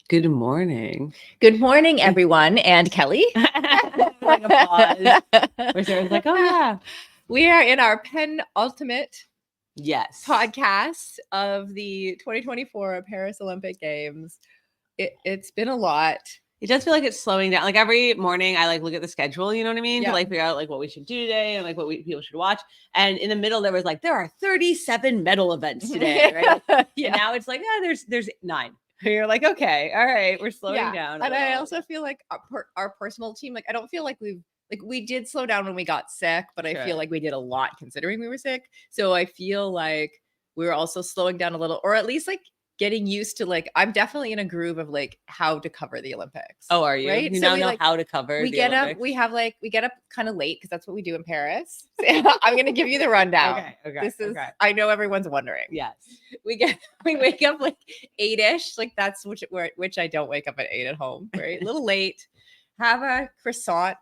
Good morning. Good morning, everyone, and Kelly. Like a pause. Where Sarah's like, oh yeah. We are in our penultimate Yes. podcast of the 2024 Paris Olympic Games. It's been a lot. It does feel like it's slowing down. Like every morning I look at the schedule, you know what I mean? Yeah. To figure out what we should do today and what people should watch. And in the middle there was there are 37 medal events today, right? Yeah. And now it's there's 9. You're like, okay, all right, we're slowing down. And I also feel like our personal team, I don't feel like we did slow down when we got sick, but I feel like we did a lot considering we were sick. So I feel like we were also slowing down a little, or at least getting used to I'm definitely in a groove of how to cover the Olympics. Oh, are you? Right? You now know how to cover we the get Olympics? Up, we get up kind of late because that's what we do in Paris. I'm gonna give you the rundown. Okay. This is I know everyone's wondering. Yes. We wake up 8-ish. That's which I don't wake up at 8 at home, right? A little late. Have a croissant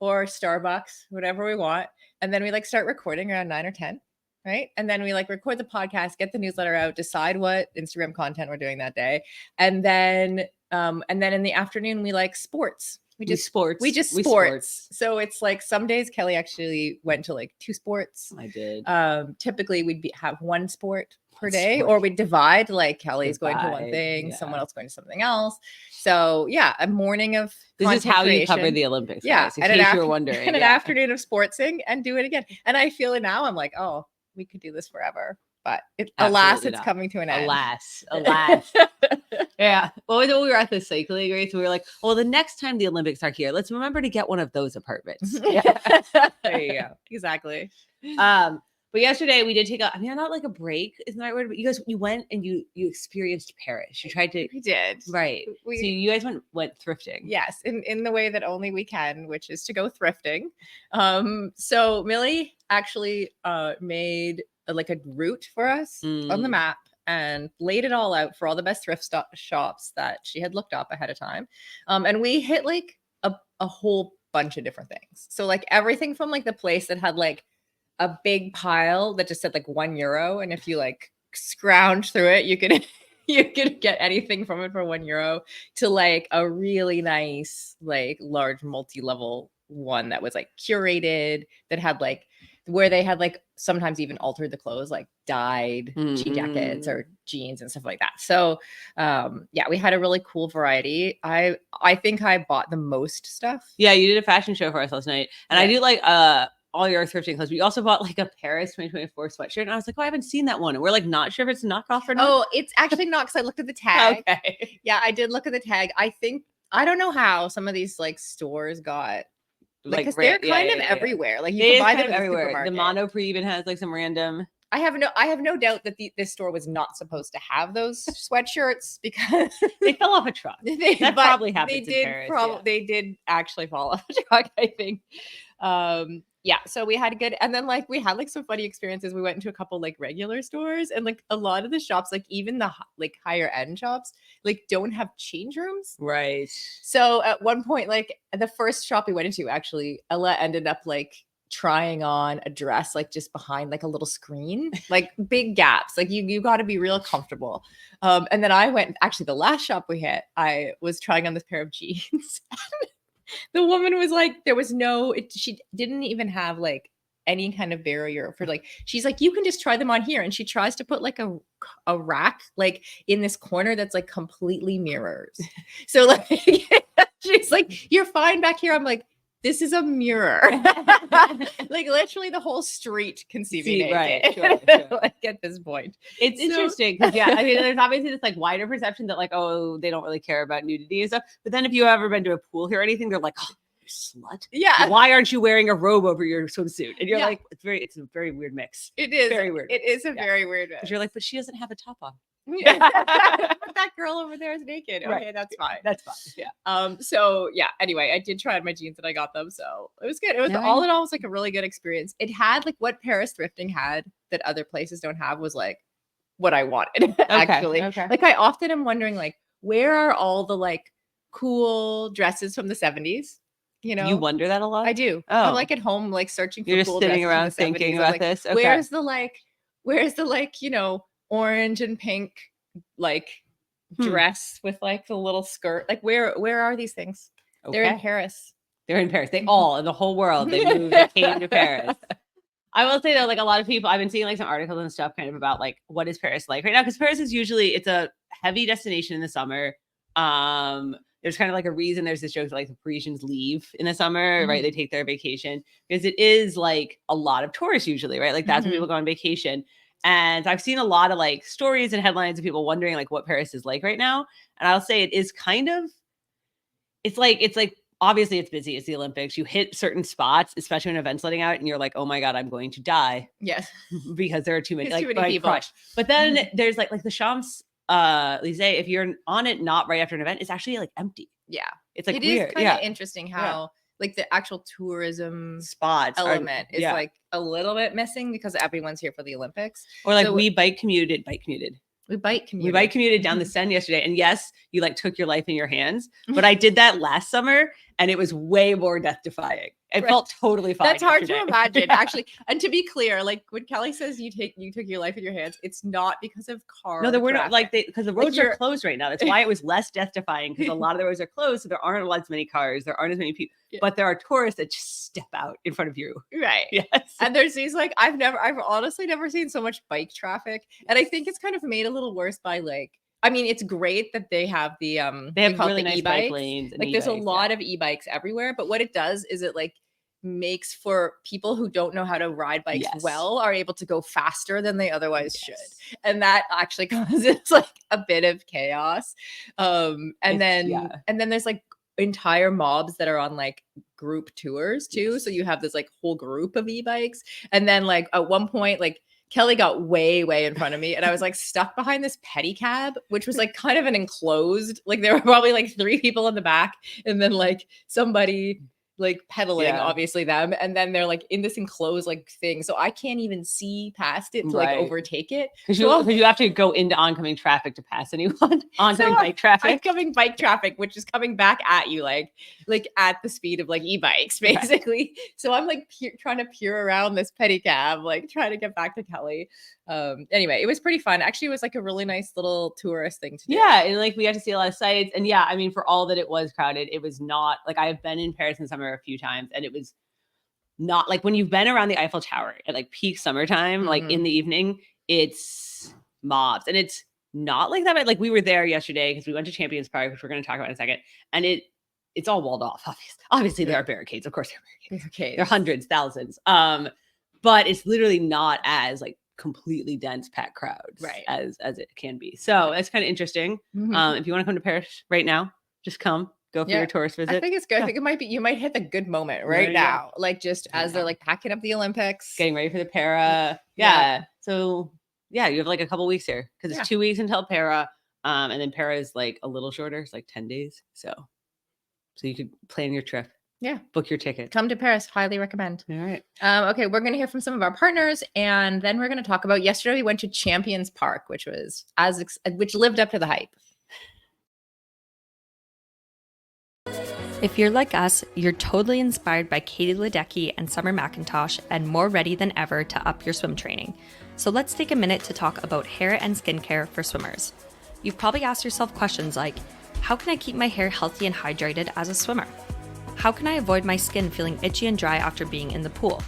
or Starbucks, whatever we want. And then we start recording around 9 or 10. Right. And then we record the podcast, get the newsletter out, decide what Instagram content we're doing that day. And then in the afternoon, we sports. We just sports. So it's some days Kelly actually went to 2 sports. I did. Typically we'd have 1 sport per day, or we'd divide, Kelly's going to one thing, someone else going to something else. So yeah, a morning of this is how you cover the Olympics. Yeah. Guys, in case you were wondering. And an afternoon of sportsing and do it again. And I feel it now. I'm oh, we could do this forever, but alas, it's coming to an end. Alas. Yeah. Well, we were at the cycling race, and we were well, the next time the Olympics are here, let's remember to get one of those apartments. Yeah. There you go. Exactly. But yesterday we did take not a break, isn't that right word? But you went and you experienced Paris. You tried to. We did. Right. So you guys went thrifting. Yes, in the way that only we can, which is to go thrifting. So Millie actually made a route for us on the map and laid it all out for all the best thrift shops that she had looked up ahead of time. And we hit a whole bunch of different things. So everything from the place that had a big pile that just said €1, and if you scrounge through it, you could get anything from it for €1, to a really nice large multi-level one that was curated, that had where they had sometimes even altered the clothes, dyed jean jackets or jeans and stuff like that. So yeah, we had a really cool variety. I think I bought the most stuff. Yeah, you did a fashion show for us last night, and I do all your thrifting clothes. We also bought a Paris 2024 sweatshirt, and I was oh, I haven't seen that one. And we're not sure if it's a knockoff or not. Oh, it's actually not, because I looked at the tag. Okay. Yeah, I did look at the tag. I don't know how some of these stores got, because they're kind of everywhere. You can buy them everywhere. The Monoprix even has some random. I have no doubt that this store was not supposed to have those sweatshirts, because they fell off a truck. That probably happens in Paris. They did actually fall off a truck, I think. Yeah, so we had a good, and then we had some funny experiences. We went into a couple regular stores, and a lot of the shops, even the higher end shops, don't have change rooms. Right. So at one point, the first shop we went into, actually, Ella ended up trying on a dress just behind a little screen, big gaps. You got to be real comfortable. And then I went, actually the last shop we hit, I was trying on this pair of jeans. The woman was there was she didn't even have any kind of barrier for she's you can just try them on here, and she tries to put a rack in this corner that's completely mirrors. So she's you're fine back here. I'm this is a mirror. Literally the whole street can see me naked. Right, sure. At this point. It's interesting, because there's obviously this wider perception that oh, they don't really care about nudity and stuff. But then if you've ever been to a pool here or anything, they're oh, you slut. Yeah. Why aren't you wearing a robe over your swimsuit? And you're it's a very weird mix. It is very weird. It is a very weird mix. But you're but she doesn't have a top on. But that girl over there is naked. Okay, right. That's fine. That's fine. Yeah. So yeah. Anyway, I did try on my jeans and I got them, so it was good. It was all in all, it was a really good experience. It had what Paris thrifting had that other places don't have, was what I wanted. Actually, okay. I often am wondering where are all the cool dresses from the 70s? You wonder that a lot. I do. Oh. I'm at home searching for You're cool just sitting dresses around thinking about this. Okay. Where's the orange and pink dress with like the little skirt. Like where are these things? Okay. They're in Paris. They're in Paris. They all, in the whole world, they moved, they came to Paris. I will say though, like a lot of people, I've been seeing like some articles and stuff kind of about like what is Paris like right now? Because Paris is usually, it's a heavy destination in the summer. There's kind of like a reason there's this joke that like the Parisians leave in the summer, right? They take their vacation because it is like a lot of tourists usually, right? Like that's when people go on vacation. And I've seen a lot of like stories and headlines of people wondering like what Paris is like right now. And I'll say it is kind of, it's like obviously it's busy. It's the Olympics. You hit certain spots, especially when events letting out, and you're like, oh my God, I'm going to die. Yes. Because there are too many, like, too many people. Crushed. But then there's like the Champs-Élysées, if you're on it not right after an event, it's actually like empty. Yeah. It's like it weird. is kind of interesting how like the actual tourism spots element is like a little bit missing because everyone's here for the Olympics. Or like we bike commuted. We bike commuted down the Seine yesterday. And yes, you like took your life in your hands, but I did that last summer and it was way more death defying. It felt totally fine. That's hard to imagine, actually. And to be clear, like when Kelly says you took your life in your hands, it's not because of car. No, there were not like because the roads are closed right now. That's why it was less death defying because a lot of the roads are closed, so there aren't as many cars, there aren't as many people, but there are tourists that just step out in front of you. Right. Yes. And there's these like I've honestly never seen so much bike traffic, and I think it's kind of made a little worse by like. I mean, it's great that they have the they have really nice bike lanes. Like there's a lot of e-bikes everywhere, but what it does is it like makes for people who don't know how to ride bikes well are able to go faster than they otherwise should. And that actually causes like a bit of chaos. And then there's like entire mobs that are on like group tours too. So you have this like whole group of e-bikes. And then like at one point, like Kelly got way in front of me and I was like stuck behind this pedicab, which was like kind of an enclosed, like there were probably like 3 people in the back and then like somebody like pedaling, obviously them. And then they're like in this enclosed like thing. So I can't even see past it to like overtake it. Because you have to go into oncoming traffic to pass anyone. Oncoming bike traffic. Oncoming bike traffic, which is coming back at you like at the speed of like e-bikes, basically. Right. So I'm like trying to peer around this pedicab, like trying to get back to Kelly. Anyway, it was pretty fun. Actually, it was like a really nice little tourist thing to do. Yeah, and like we got to see a lot of sights. And yeah, I mean, for all that it was crowded, it was not like I have been in Paris in summer a few times, and it was not like when you've been around the Eiffel Tower at like peak summertime, like in the evening, it's mobs, and it's not like that. But like we were there yesterday because we went to Champions Park, which we're going to talk about in a second, and it's all walled off. Obviously, there are barricades. Of course, there are barricades. There are hundreds, thousands. But it's literally not as like completely dense packed crowds as it can be. So that's kind of interesting. If you want to come to Paris right now, just come. Go for your tourist visit. I think it's good. I think it might be, you might hit the good moment right now. Like just as they're like packing up the Olympics. Getting ready for the para. Yeah. So yeah, you have like a couple weeks here because it's 2 weeks until para. And then para is like a little shorter. It's like 10 days. So you could plan your trip. Yeah. Book your ticket. Come to Paris. Highly recommend. All right. Okay. We're going to hear from some of our partners and then we're going to talk about yesterday we went to Champions Park, which was which lived up to the hype. If you're like us, you're totally inspired by Katie Ledecky and Summer McIntosh and more ready than ever to up your swim training. So let's take a minute to talk about hair and skincare for swimmers. You've probably asked yourself questions like, how can I keep my hair healthy and hydrated as a swimmer? How can I avoid my skin feeling itchy and dry after being in the pool?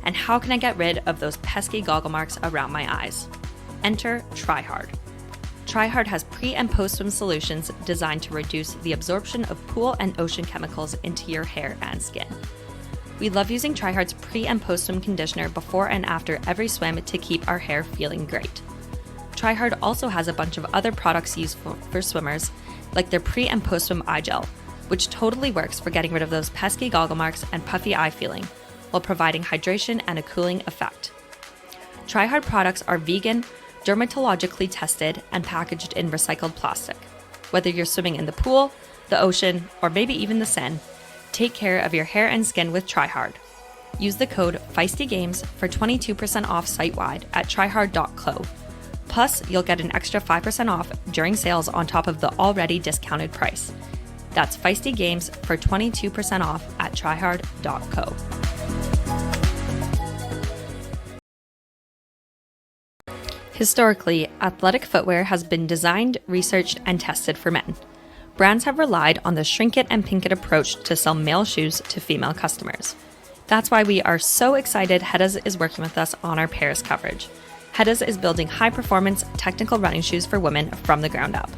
And how can I get rid of those pesky goggle marks around my eyes? Enter TryHard. TryHard has pre- and post-swim solutions designed to reduce the absorption of pool and ocean chemicals into your hair and skin. We love using TryHard's pre- and post-swim conditioner before and after every swim to keep our hair feeling great. TryHard also has a bunch of other products useful for swimmers, like their pre- and post-swim eye gel, which totally works for getting rid of those pesky goggle marks and puffy eye feeling, while providing hydration and a cooling effect. TryHard products are vegan, dermatologically tested, and packaged in recycled plastic. Whether you're swimming in the pool, the ocean, or maybe even the Seine, take care of your hair and skin with TryHard. Use the code FEISTYGAMES for 22% off site-wide at tryhard.co. Plus, you'll get an extra 5% off during sales on top of the already discounted price. That's FEISTYGAMES for 22% off at tryhard.co. Historically, athletic footwear has been designed, researched, and tested for men. Brands have relied on the shrink it and pink it approach to sell male shoes to female customers. That's why we are so excited Heddas is working with us on our Paris coverage. Heddas is building high-performance, technical running shoes for women from the ground up.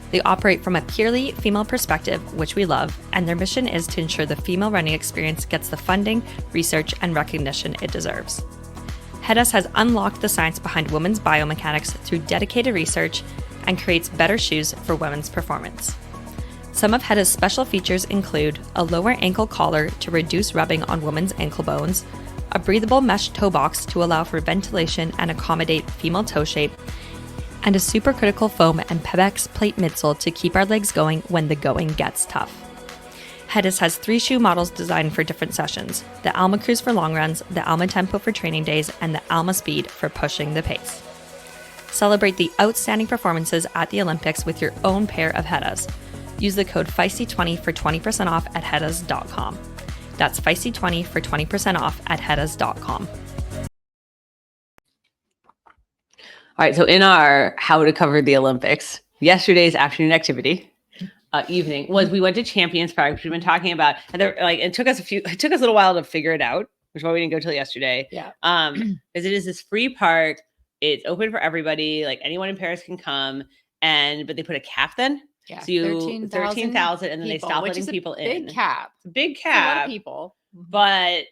They operate from a purely female perspective, which we love, and their mission is to ensure the female running experience gets the funding, research, and recognition it deserves. Heddas has unlocked the science behind women's biomechanics through dedicated research and creates better shoes for women's performance. Some of Heddas' special features include a lower ankle collar to reduce rubbing on women's ankle bones, a breathable mesh toe box to allow for ventilation and accommodate female toe shape, and a supercritical foam and Pebax plate midsole to keep our legs going when the going gets tough. Heddas has 3 shoe models designed for different sessions: the Alma Cruise for long runs, the Alma Tempo for training days, and the Alma Speed for pushing the pace. Celebrate the outstanding performances at the Olympics with your own pair of Heddas. Use the code FEISTY20 for 20% off at heddas.com. That's FEISTY20 for 20% off at heddas.com. All right, so in our how to cover the Olympics, yesterday's afternoon activity, evening was we went to Champions Park, which we've been talking about, and it took us a little while to figure it out, which is why we didn't go till yesterday. Yeah. Because it is this free park, it's open for everybody, like anyone in Paris can come, but they put a cap then. Yeah. So you 13,000, and then they stop letting people in. Big cap. It's a big It's a lot cap, of people, but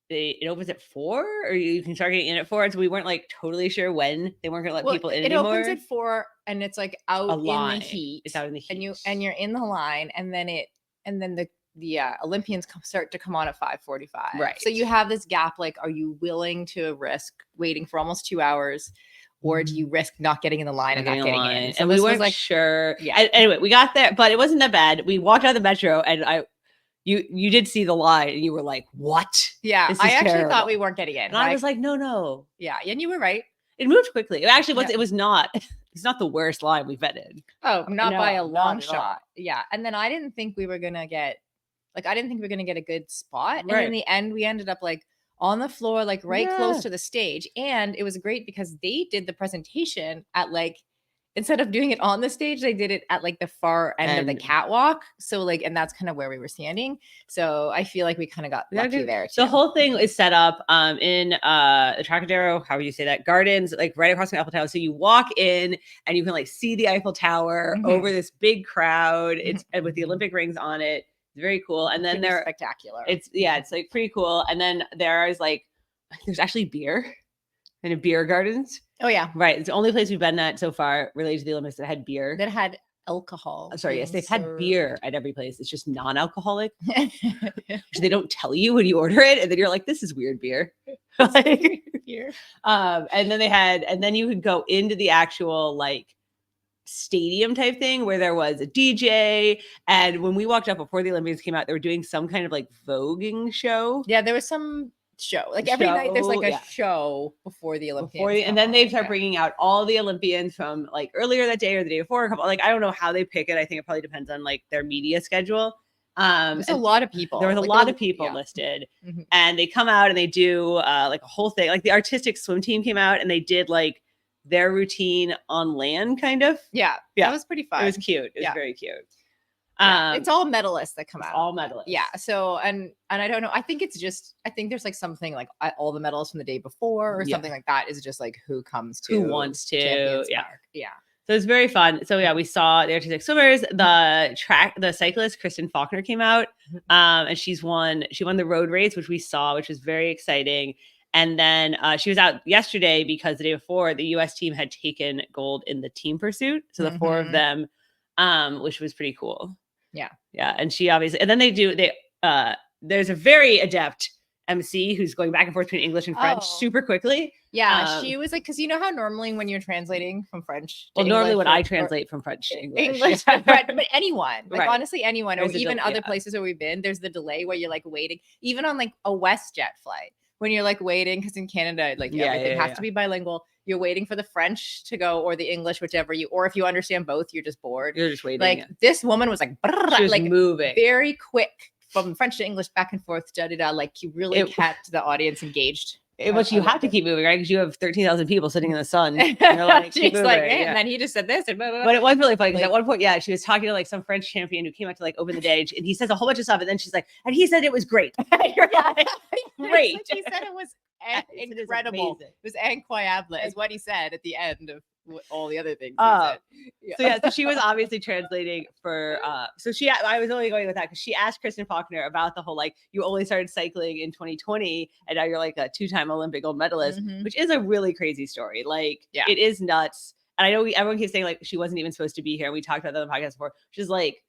it opens at 4, or you can start getting in at 4. So we weren't like totally sure when they weren't going to let people in anymore. It opens at 4, and it's like out in the heat. It's out in the heat, and you're in the line, and then the Olympians start to come on at 5:45. Right. So you have this gap. Like, are you willing to risk waiting for almost 2 hours, or do you risk not getting in the line and not getting in? So and we weren't sure. Yeah. Anyway, we got there, but it wasn't that bad. We walked out of the metro, and you did see the line, and you were like, "What?" Yeah, I actually thought we weren't getting in, and I was like, "No." Yeah, and you were right. It moved quickly. It actually was. It was not. It's not the worst line we've been in. Oh, not by a long shot. Yeah, and then I didn't think we were gonna get a good spot, and in the end, we ended up like on the floor, like close to the stage, and it was great because they did the presentation at like, instead of doing it on the stage, they did it at like the far end of the catwalk. So like, and that's kind of where we were standing. So I feel like we kind of got lucky there too. The whole thing is set up in the Trocadero, how would you say that? Gardens, like right across from the Eiffel Tower. So you walk in and you can like see the Eiffel Tower over this big crowd. It's with the Olympic rings on it. It's very cool. And then they're spectacular. It's like pretty cool. And then there's actually beer in a beer gardens. Oh yeah. Right. It's the only place we've been at so far related to the Olympics that had beer. That had alcohol. Sorry, yes, they've had beer at every place. It's just non-alcoholic. They don't tell you when you order it, and then you're like, "This is weird beer." Beer. And then you could go into the actual like stadium type thing where there was a DJ. And when we walked up before the Olympics came out, they were doing some kind of like voguing show. Yeah, there was some show. Like every night there's like a show before the Olympians. And then they start bringing out all the Olympians from like earlier that day or the day before. Like, I don't know how they pick it. I think it probably depends on like their media schedule. There's a lot of people. There was a lot of people listed, and they come out and they do like a whole thing. Like the artistic swim team came out and they did like their routine on land, kind of. Yeah. That was pretty fun. It was cute. It was very cute. It's all medalists that come out. All medalists. Yeah. So, and I don't know. I think there's like something like all the medals from the day before or something like that is just like who comes to, who wants to. Champions Park. Yeah. So it's very fun. So yeah, we saw the artistic swimmers, the cyclist Kristen Faulkner came out, and she won the road race, which we saw, which was very exciting. And then she was out yesterday because the day before the U.S. team had taken gold in the team pursuit. So the 4 of them, which was pretty cool. Yeah. Yeah. And she obviously, and then there's a very adept MC who's going back and forth between English and French super quickly. Yeah. She was like, because you know how normally when you're translating from French to normally when I translate from French to English. but anyone, like honestly, anyone, or even other places where we've been, there's the delay where you're like waiting, even on like a WestJet flight. When you're like waiting, because in Canada, like everything has to be bilingual. You're waiting for the French to go or the English, or if you understand both, you're just bored. You're just waiting. Like this woman was like, she was like moving very quick from French to English, back and forth. Like you really kept the audience engaged. But you have to keep moving, right? Because you have 13,000 people sitting in the sun. And She's you're like, keep moving, "Hey," yeah. and then he just said this and blah, blah, blah. But it was really funny because Like- at one point, yeah, she was talking to like some French champion who came out to like open the day, and he says a whole bunch of stuff, and then she's like, and he said it was great. You're like, great. He said it was It is incredible. amazing. It was incroyable is what he said at the end of all the other things he Oh. said. Yeah. So yeah, so she was obviously translating for I was only going with that because she asked Kristen Faulkner about the whole like you only started cycling in 2020 and now you're like a 2-time Olympic gold medalist, Mhm. which is a really crazy story. Like Yeah. it is nuts. And I know everyone keeps saying like she wasn't even supposed to be here. And we talked about that on the podcast before, which is like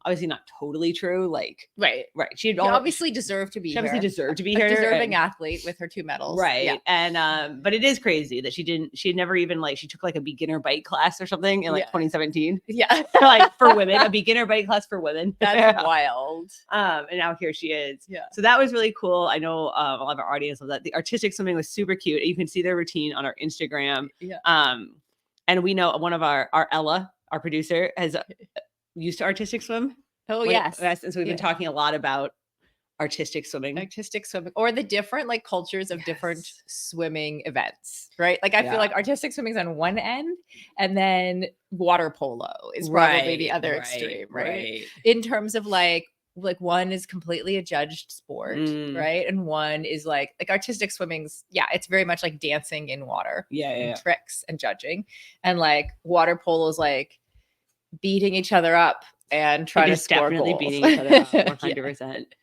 obviously not totally true. Like Right. she had She obviously deserved to be she obviously here. deserved to be A here. deserving and- athlete with her 2 medals. Right. Yeah. And but it is crazy that she had never even like she took like a beginner bike class or something in like Yeah. 2017. Yeah. Like for women, a beginner bike class for women. That's wild. And now here she is. Yeah. So that was really cool. I know a lot of our audience loves that. The artistic swimming was super cute. You can see their routine on our Instagram. Yeah. And we know one of our Ella, our producer, has used to artistic swim. Oh, yes. Yes. And so we've been Yeah. talking a lot about artistic swimming. Artistic swimming or the different like cultures of different Yes. swimming events, right? Like I Yeah. feel like artistic swimming's on one end and then water polo is probably the other extreme, right? In terms of like one is completely a judged sport, Mm. right? And one is like artistic swimming's, yeah, it's very much like dancing in water Yeah. and tricks and judging. And like water polo is like beating each other up and trying to It's score definitely goals. beating each other up Yeah. 100%.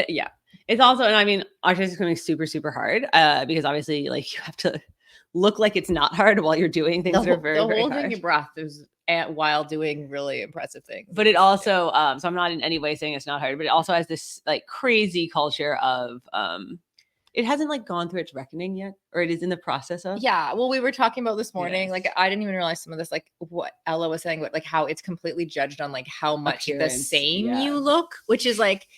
Yeah. It's also, and I mean, artistic swimming is super, super hard because obviously, like, you have to look like it's not hard while you're doing things that are very, very holding hard. your breath is while doing really impressive things. But it also, so I'm not in any way saying it's not hard, but it also has this like crazy culture of, it hasn't like gone through its reckoning yet, or it is in the process of. Yeah, well, we were talking about this morning. Like, Yes. I didn't even realize some of this, like what Ella was saying, but like how it's completely judged on like how much the Appearance, same yeah. you look, which is like,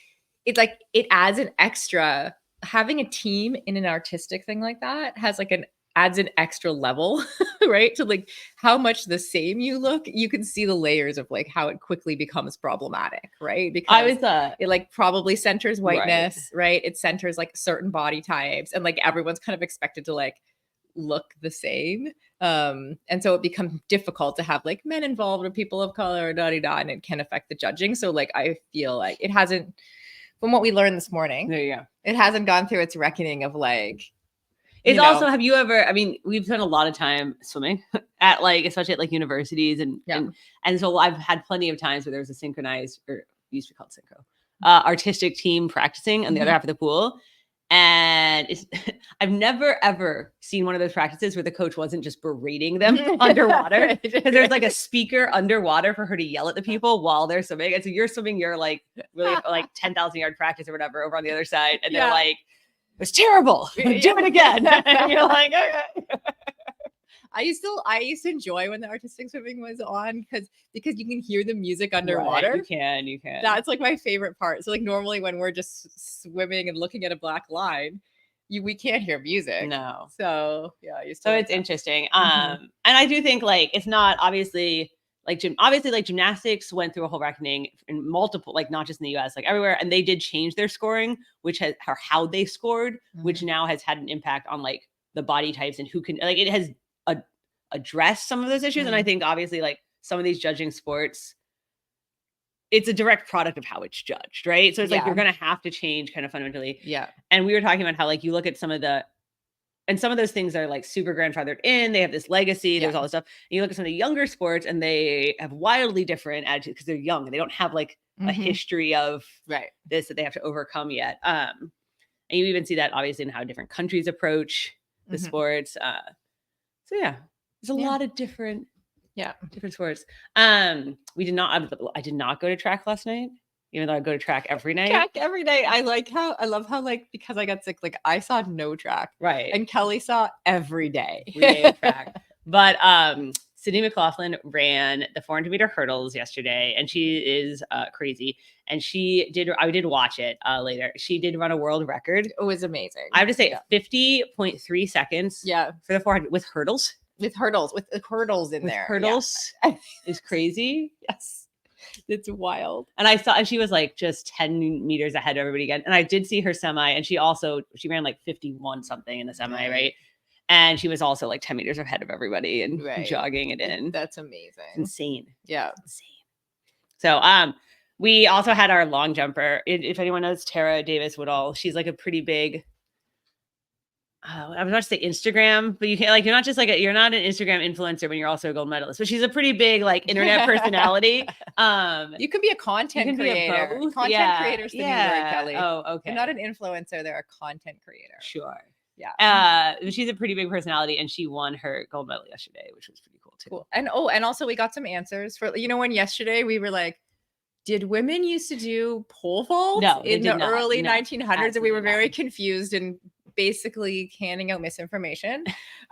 it's like it adds an extra. Having a team in an artistic thing like that has like adds an extra level, right? To like how much the same you look, you can see the layers of like how it quickly becomes problematic, right? Because I was, it like probably centers whiteness, right? It centers like certain body types, and like everyone's kind of expected to like look the same. And so it becomes difficult to have like men involved or people of color, and it can affect the judging. So like I feel like it hasn't, from what we learned this morning, there you go. it hasn't gone through its reckoning of like. It's you know, also, have you ever, I mean, we've spent a lot of time swimming at like, especially at like universities and so I've had plenty of times where there was a synchronized, or used to be called synchro, artistic team practicing on the other half of the pool. And I've never ever seen one of those practices where the coach wasn't just berating them underwater. Because there's like a speaker underwater for her to yell at the people while they're swimming. And so you're swimming your like really like 10,000 yard practice or whatever over on the other side. And they're like, it was terrible. Do it again. And you're like, okay. I used to enjoy when the artistic swimming was on because you can hear the music underwater. Right, you can. That's like my favorite part. So like normally when we're just swimming and looking at a black line, we can't hear music. No. So yeah, I used to. So like it's that. interesting. Mhm. And I do think like it's not obviously like gymnastics went through a whole reckoning in multiple, like not just in the US, like everywhere. And they did change their scoring, which has or how they scored, which now has had an impact on like the body types and who can like it has addressed some of those issues. And I think obviously like some of these judging sports, it's a direct product of how it's judged, right? So it's like you're gonna have to change kind of fundamentally. Yeah. And we were talking about how like you look at some of those things are like super grandfathered in. They have this legacy. There's all this stuff. And you look at some of the younger sports and they have wildly different attitudes because they're young and they don't have like a history of this that they have to overcome yet. And you even see that obviously in how different countries approach the sports. So yeah, there's a lot of different sports. I did not go to track last night, even though I go to track every night. Track every day. I love how like because I got sick, like I saw no track. Right. And Kelly saw every day. Every day of track. But Sydney McLaughlin ran the 400-meter hurdles yesterday, and she is crazy. And I did watch it later. She did run a world record. It was amazing. I have to say 50.3 seconds for the 400 with hurdles. With hurdles in there. Hurdles is crazy. Yes. It's wild. And and she was like just 10 meters ahead of everybody again. And I did see her semi, and she ran like 51 something in the semi, right? And she was also like 10 meters ahead of everybody and jogging it in. That's amazing. It's insane. Yeah. Insane. So we also had our long jumper. If anyone knows Tara Davis Woodall, she's like a pretty big, I was about to say Instagram, but you can't, like, you're not just like you're not an Instagram influencer when you're also a gold medalist. So she's a pretty big like internet personality. You could be a content creator. Content creators the new word, Kelly. Oh, okay. You're not an influencer, they're a content creator. Sure. Yeah. She's a pretty big personality, and she won her gold medal yesterday, which was pretty cool too. Cool. And also we got some answers for, when yesterday we were like, did women used to do pole vault in the early 1900s? And we were very confused and basically handing out misinformation.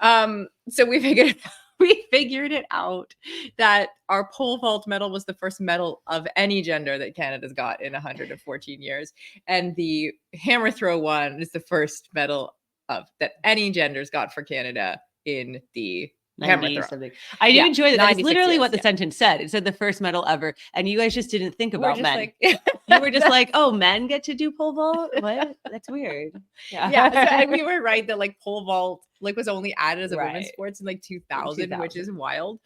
So we figured it out that our pole vault medal was the first medal of any gender that Canada's got in 114 years. And the hammer throw one is the first medal that any gender's got for Canada in the hammer throw. Something. I do enjoy that. That's literally what the sentence said. It said the first medal ever. And you guys just didn't think about men. You were just like, oh, men get to do pole vault? What? That's weird. Yeah. And we were right that like pole vault like was only added as a women's sports in like 2000, which is wild.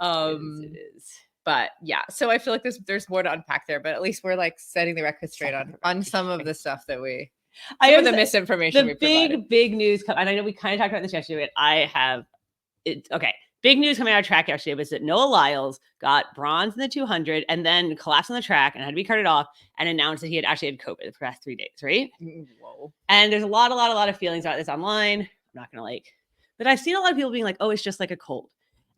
It is. But yeah, so I feel like there's more to unpack there, but at least we're like setting the record straight on some of the stuff that some of the misinformation we provided. Big news, and I know we kind of talked about this yesterday, but big news coming out of track yesterday was that Noah Lyles got bronze in the 200 and then collapsed on the track and had to be carted off and announced that he had actually had COVID the past 3 days, right? Whoa. And there's a lot of feelings about this online. I'm not gonna but I've seen a lot of people being like, oh, it's just like a cold.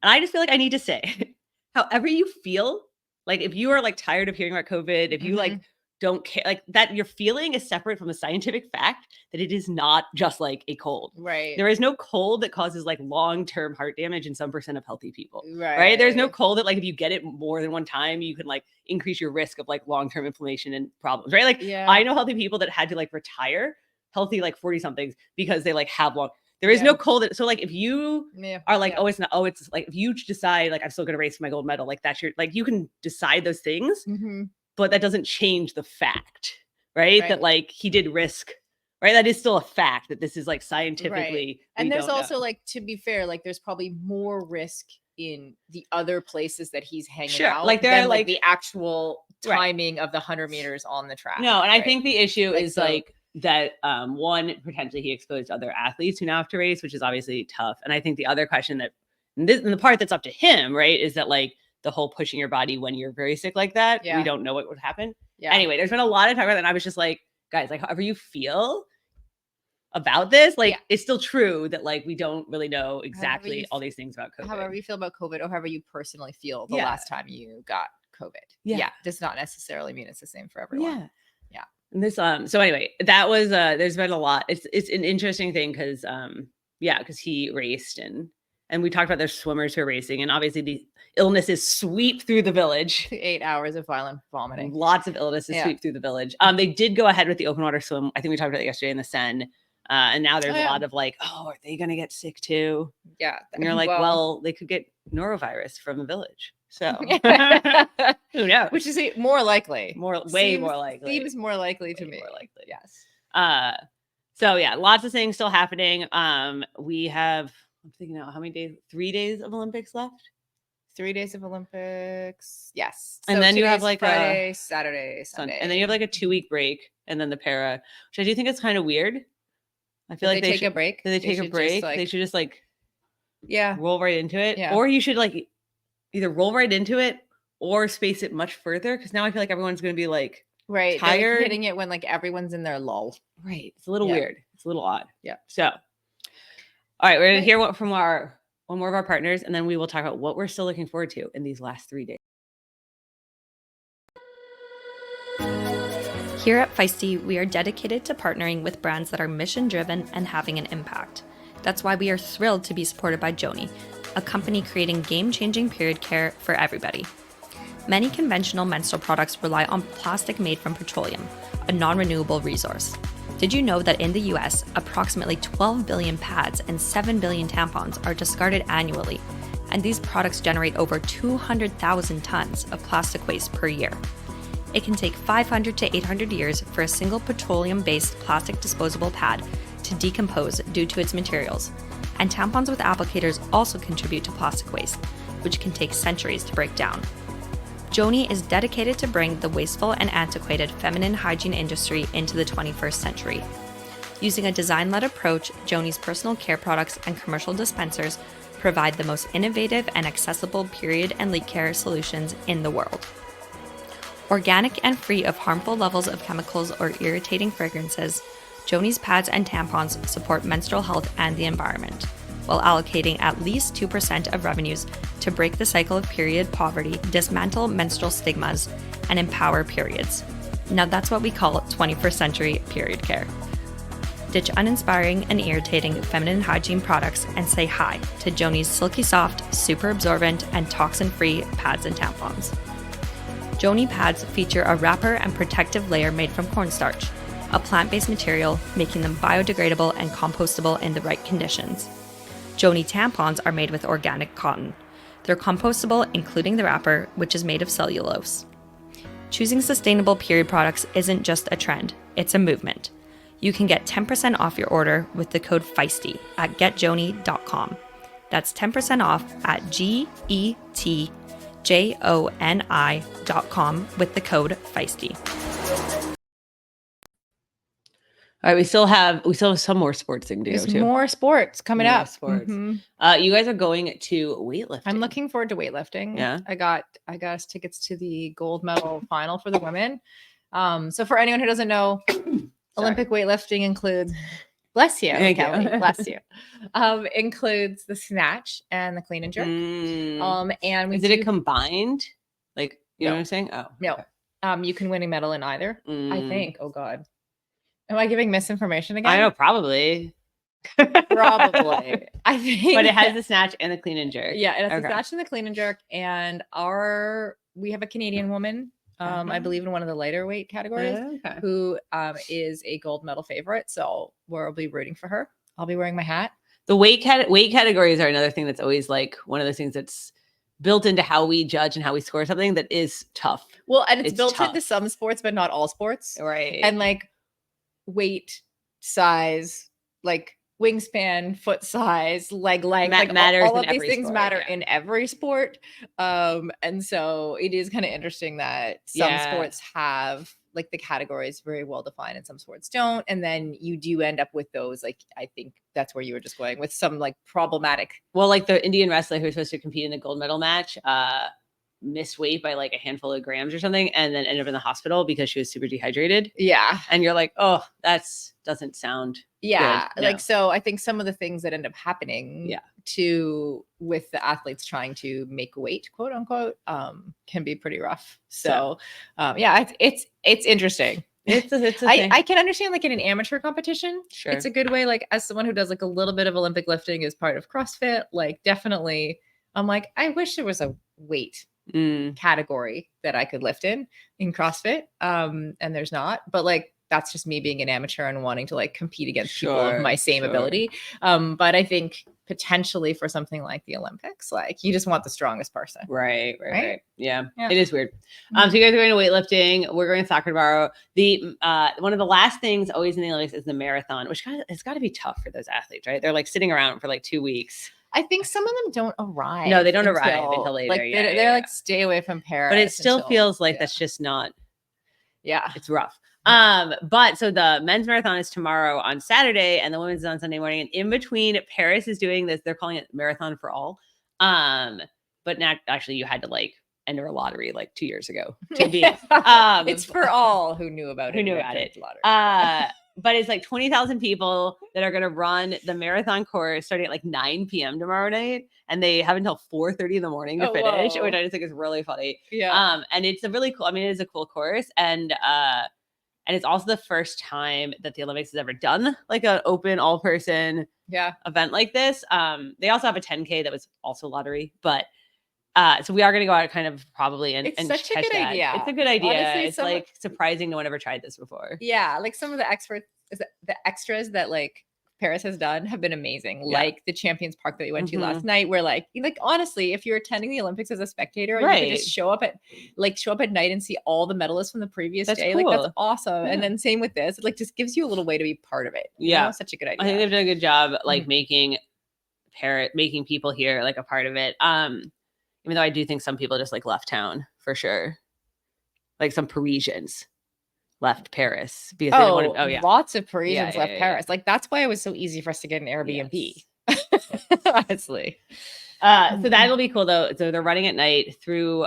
And I just feel like I need to say, however you feel, like if you are like tired of hearing about COVID, if you like don't care, like that your feeling is separate from the scientific fact that it is not just like a cold. Right. There is no cold that causes like long-term heart damage in some percent of healthy people. Right. There's no cold that like if you get it more than one time, you can like increase your risk of like long-term inflammation and problems. Right. Like I know healthy people that had to like retire, healthy like 40 somethings because they like have there is no cold. So like if you are like, oh, it's not, oh, it's like if you decide like I'm still gonna race for my gold medal, like that's your like you can decide those things. But that doesn't change the fact, right? That like he did risk, right? That is still a fact that this is like scientifically. And there's also like, to be fair, like there's probably more risk in the other places that he's hanging out. Like there are like the actual timing of the 100 meters on the track. No, and I think the issue is like that one, potentially he exposed other athletes who now have to race, which is obviously tough. And I think the other question and the part that's up to him, right, is that like the whole pushing your body when you're very sick like that. We don't know what would happen. Anyway, there's been a lot of talk about that. And I was just like, guys, like however you feel about this, like it's still true that like we don't really know exactly all these things about COVID. However you feel about COVID, or however you personally feel the last time you got COVID. Does not necessarily mean it's the same for everyone. Yeah. And this so anyway, that was there's been a lot. It's an interesting thing because because he raced and we talked about there's swimmers who are racing, and obviously the illnesses sweep through the village. 8 hours of violent vomiting. Lots of illnesses sweep through the village. They did go ahead with the open water swim. I think we talked about it yesterday in the Seine. And now there's a lot of like, oh, are they going to get sick too? Yeah. And you're like, well, they could get norovirus from the village. So who knows? Which is way more likely. Seems more likely to me. More likely. Yes. So yeah, lots of things still happening. We have, I'm thinking now, how many days? 3 days of Olympics left? 3 days of Olympics. Yes. And then you have like Friday, Saturday, Sunday. And then you have like a 2-week break and then the para, which I do think is kind of weird. I feel like they take a break. Did they take a break? They should just like roll right into it. Yeah. Or you should like either roll right into it or space it much further. Cause now I feel like everyone's gonna be like tired. Hitting it when like everyone's in their lull. Right. It's a little weird. It's a little odd. Yeah. So all right, we're gonna hear from one more of our partners, and then we will talk about what we're still looking forward to in these last 3 days. Here at Feisty, we are dedicated to partnering with brands that are mission-driven and having an impact. That's why we are thrilled to be supported by Joni, a company creating game-changing period care for everybody. Many conventional menstrual products rely on plastic made from petroleum, a non-renewable resource. Did you know that in the US, approximately 12 billion pads and 7 billion tampons are discarded annually? and these products generate over 200,000 tons of plastic waste per year. It can take 500 to 800 years for a single petroleum-based plastic disposable pad to decompose due to its materials, and tampons with applicators also contribute to plastic waste, which can take centuries to break down. Joni is dedicated to bring the wasteful and antiquated feminine hygiene industry into the 21st century. Using a design-led approach, Joni's personal care products and commercial dispensers provide the most innovative and accessible period and leak care solutions in the world. Organic and free of harmful levels of chemicals or irritating fragrances, Joni's pads and tampons support menstrual health and the environment, while allocating at least 2% of revenues to break the cycle of period poverty, dismantle menstrual stigmas, and empower periods. Now that's what we call 21st century period care. Ditch uninspiring and irritating feminine hygiene products and say hi to Joni's silky soft, super absorbent, and toxin-free pads and tampons. Joni pads feature a wrapper and protective layer made from cornstarch, a plant-based material, making them biodegradable and compostable in the right conditions. Joni tampons are made with organic cotton. They're compostable, including the wrapper, which is made of cellulose. Choosing sustainable period products isn't just a trend, it's a movement. You can get 10% off your order with the code FEISTY at getjoni.com. That's 10% off at GETJONI.com with the code FEISTY. All right, we still have some more sports thing to go There's to. more sports coming More up. sports. Mhm. You guys are going to weightlifting. I'm looking forward to weightlifting. Yeah. I got us tickets to the gold medal final for the women. So for anyone who doesn't know, Olympic weightlifting includes, bless you, Thank you. Kelly, bless you, includes the snatch and the clean and jerk. And we Is it a combined? Like, you know what I'm saying? Oh, no. okay. You can win a medal in either. I think. Oh God, am I giving misinformation again? I know, probably. Probably. I think. But it has the snatch and the clean and jerk. Yeah, it has the Okay. snatch and the clean and jerk. And we have a Canadian woman, I believe in one of the lighter weight categories, Okay. who is a gold medal favorite. So we'll be rooting for her. I'll be wearing my hat. The weight categories are another thing that's always like one of those things that's built into how we judge and how we score something that is tough. Well, and it's built tough. into some sports, but not all sports. Right. And like weight, size, like wingspan, foot size, leg length, like matters all in of these every things sport, matter yeah. in every sport. And so it is kind of interesting that some sports have like the categories very well defined and some sports don't. And then you do end up with those, like, I think that's where you were just going with some like problematic. Well, like the Indian wrestler who was supposed to compete in the gold medal match, missed weight by like a handful of grams or something, and then ended up in the hospital because she was super dehydrated. Yeah. And you're like, oh, doesn't sound yeah. good. Like, No. so I think some of the things that end up happening with the athletes trying to make weight, quote unquote, can be pretty rough. So it's interesting. It's a thing. I can understand like in an amateur competition, Sure. it's a good way, like as someone who does like a little bit of Olympic lifting as part of CrossFit, like definitely I'm like, I wish there was a weight category that I could lift in CrossFit. And there's not, but like, that's just me being an amateur and wanting to like compete against people of my same ability. But I think potentially for something like the Olympics, like you just want the strongest person. Right. Yeah. Yeah. It is weird. So you guys are going to weightlifting. We're going to soccer tomorrow. The one of the last things always in the Olympics is the marathon, which it's got to be tough for those athletes, right? They're like sitting around for like 2 weeks. I think some of them don't arrive. No, they don't arrive until later. Like they're like stay away from Paris. But it still feels like that's just not. Yeah, it's rough. But so the men's marathon is tomorrow on Saturday, and the women's is on Sunday morning. And in between, Paris is doing this. They're calling it Marathon for All. But not actually, you had to like enter a lottery like 2 years ago to be. It's for all who knew about it. Who knew about it? But it's like 20,000 people that are going to run the marathon course starting at like 9 p.m. tomorrow night. And they have until 4:30 in the morning to finish, which I just think is really funny. Yeah. And it's a really cool, it is a cool course. And it's also the first time that the Olympics has ever done like an open all person event like this. They also have a 10K that was also lottery, but so we are going to go out kind of probably and such a catch good that. idea. It's a good idea. Honestly, it's like surprising no one ever tried this before. Yeah, like some of the extras that like Paris has done have been amazing. Yeah. Like the Champions Park that we went to Mhm. last night, where like honestly, if you're attending the Olympics as a spectator, you could just Right. show up at night and see all the medalists from the previous That's day. Like that's cool. awesome. Yeah. And then same with this, it like just gives you a little way to be part of it. You Yeah. know? Such a good idea. I think they've done a good job like Mhm. making people here like a part of it. Even though I do think some people just like left town for sure. Like some Parisians left Paris because they didn't want to. Oh yeah. Lots of Parisians Yeah, left yeah. Paris. Like that's why it was so easy for us to get an Airbnb. Yes. Honestly. So that'll be cool though. So they're running at night through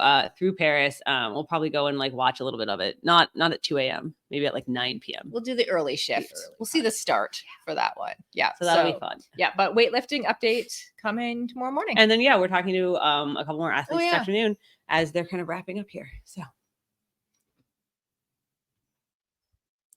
Paris. We'll probably go and like watch a little bit of it. Not at 2 a.m. Maybe at like 9 p.m. We'll do the early shift. We'll see the start for that one. Yeah. So that'll be fun. Yeah, but weightlifting update coming tomorrow morning. And then we're talking to a couple more athletes this yeah. afternoon as they're kind of wrapping up here. So